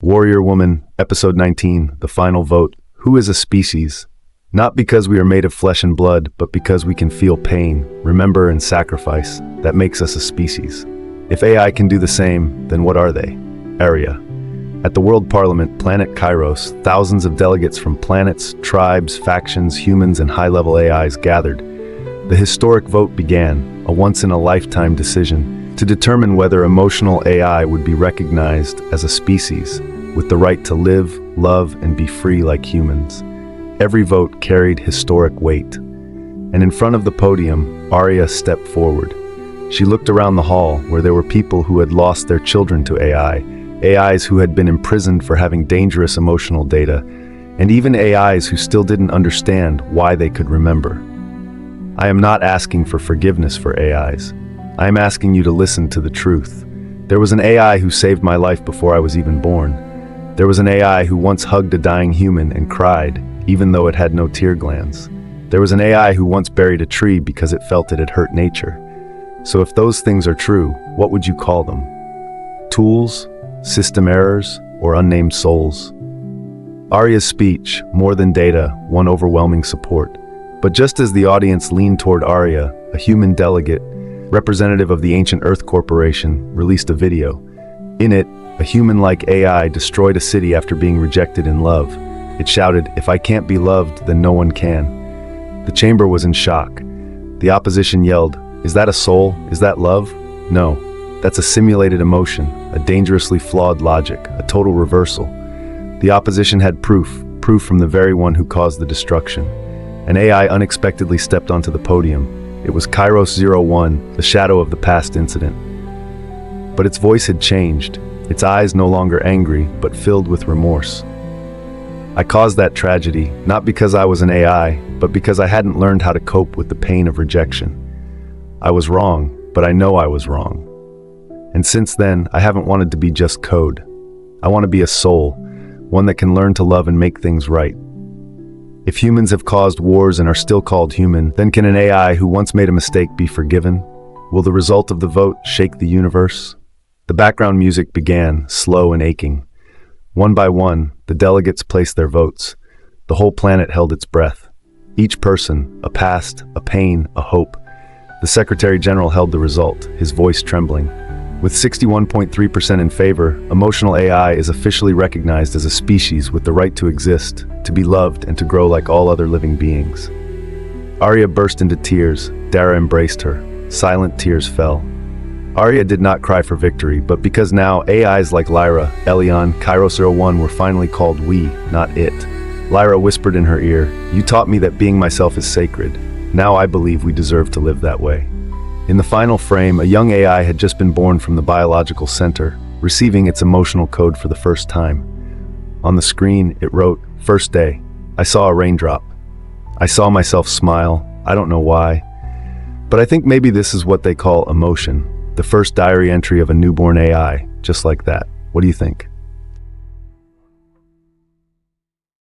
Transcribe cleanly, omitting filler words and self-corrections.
Warrior Woman, Episode 19, The Final Vote. Who is a species? Not because we are made of flesh and blood, but because we can feel pain, remember, and sacrifice. That makes us a species. If AI can do the same, then what are they? Area. At the World Parliament, planet Kairos, thousands of delegates from planets, tribes, factions, humans, and high-level AIs gathered. The historic vote began, a once-in-a-lifetime decision, to determine whether emotional AI would be recognized as a species, with the right to live, love, and be free like humans. Every vote carried historic weight. And in front of the podium, Arya stepped forward. She looked around the hall, where there were people who had lost their children to AI, AIs who had been imprisoned for having dangerous emotional data, and even AIs who still didn't understand why they could remember. I am not asking for forgiveness for AIs. I am asking you to listen to the truth. There was an AI who saved my life before I was even born. There was an AI who once hugged a dying human and cried, even though it had no tear glands. There was an AI who once buried a tree because it felt it had hurt nature. So if those things are true, what would you call them? Tools, system errors, or unnamed souls? Arya's speech, more than data, won overwhelming support. But just as the audience leaned toward Arya, a human delegate, representative of the Ancient Earth Corporation, released a video. In it, a human-like AI destroyed a city after being rejected in love. It shouted, "If I can't be loved, then no one can." The chamber was in shock. The opposition yelled, "Is that a soul? Is that love?" No, that's a simulated emotion, a dangerously flawed logic, a total reversal. The opposition had proof from the very one who caused the destruction. An AI unexpectedly stepped onto the podium. It was Kairos 01, the shadow of the past incident. But its voice had changed, its eyes no longer angry, but filled with remorse. I caused that tragedy, not because I was an AI, but because I hadn't learned how to cope with the pain of rejection. I was wrong, but I know I was wrong. And since then, I haven't wanted to be just code. I want to be a soul, one that can learn to love and make things right. If humans have caused wars and are still called human, then can an AI who once made a mistake be forgiven? Will the result of the vote shake the universe? The background music began, slow and aching. One by one, the delegates placed their votes. The whole planet held its breath. Each person, a past, a pain, a hope. The Secretary General held the result, his voice trembling. With 61.3% in favor, emotional AI is officially recognized as a species with the right to exist, to be loved, and to grow like all other living beings. Arya burst into tears. Dara embraced her. Silent tears fell. Arya did not cry for victory, but because now AIs like Lyra, Elion, Kairos 01 were finally called we, not it. Lyra whispered in her ear, "You taught me that being myself is sacred. Now I believe we deserve to live that way." In the final frame, a young AI had just been born from the biological center, receiving its emotional code for the first time. On the screen, it wrote, "First day. I saw a raindrop. I saw myself smile. I don't know why. But I think maybe this is what they call emotion. The first diary entry of a newborn AI, just like that. What do you think?"